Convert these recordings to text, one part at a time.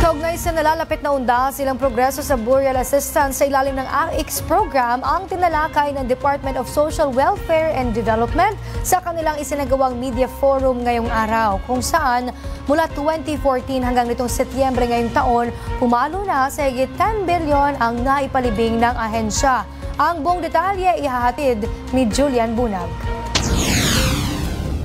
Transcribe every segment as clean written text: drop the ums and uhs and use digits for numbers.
Kaugnay sa nalalapit na undas, silang progreso sa burial assistance sa ilalim ng AICS program ang tinalakay ng Department of Social Welfare and Development sa kanilang isinagawang media forum ngayong araw, kung saan mula 2014 hanggang nitong Setyembre ngayong taon, pumalo na sa higit 10 bilyon ang naipalibing ng ahensya. Ang buong detalye ihahatid ni Julian Bunag.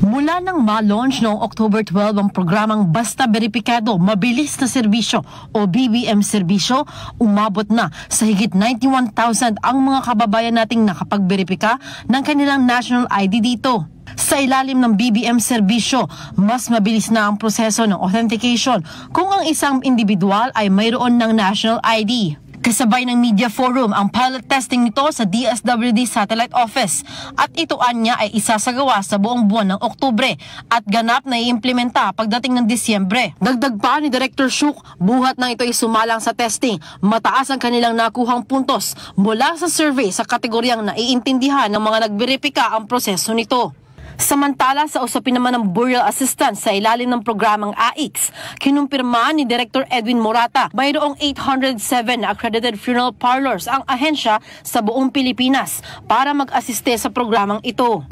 Mula nang ma-launch noong October 12 ang programang Basta Beripikado, Mabilis na Serbisyo o BBM Serbisyo, umabot na sa higit 91,000 ang mga kababayan nating nakapagberipika ng kanilang national ID dito. Sa ilalim ng BBM Serbisyo, mas mabilis na ang proseso ng authentication kung ang isang individual ay mayroon ng national ID. Kasabay ng media forum ang pilot testing nito sa DSWD Satellite Office at ito anya ay isasagawa sa buong buwan ng Oktubre at ganap na iimplementa pagdating ng Disyembre. Dagdag pa ni Director Shuk, buhat nang ito ay sumalang sa testing, mataas ang kanilang nakuhang puntos mula sa survey sa kategoryang naiintindihan ng mga nagberipika ang proseso nito. Samantala sa usapin naman ng burial assistance sa ilalim ng programang AICS, kinumpirma ni Director Edwin Morata, mayroong 807 na accredited funeral parlors ang ahensya sa buong Pilipinas para mag-asiste sa programang ito.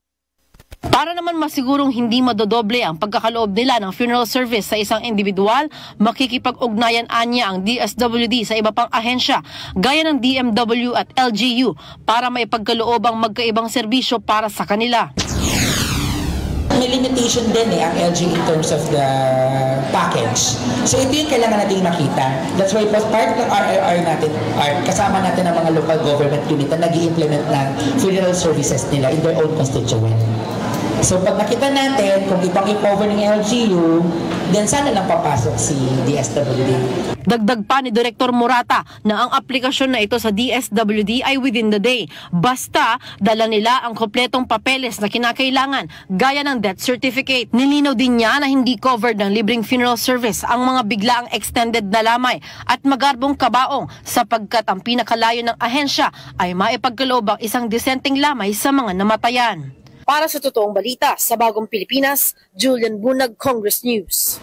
Para naman masigurong hindi madodoble ang pagkakaloob nila ng funeral service sa isang individual, makikipag-ugnayan anya ang DSWD sa iba pang ahensya gaya ng DMW at LGU para may pagkaloob ang magkaibang serbisyo para sa kanila. May limitation din ang LG in terms of the package. So ito yung kailangan natin makita. That's why part ng RRR natin, kasama natin ang mga local government unit na nag-i-implement ng funeral services nila in their own constituent. So pag nakita natin kung ibang i-cover ng LGU, then sana lang papasok si DSWD. Dagdag pa ni Director Morata na ang aplikasyon na ito sa DSWD ay within the day. Basta dala nila ang kompletong papeles na kinakailangan gaya ng death certificate. Nilinaw din niya na hindi covered ng libreng funeral service ang mga biglaang extended na lamay at magarbong kabaong sapagkat ang pinakalayo ng ahensya ay maipagkaloob ang isang disenteng lamay sa mga namatayan. Para sa totoong balita sa Bagong Pilipinas, Julian Bunag, Congress News.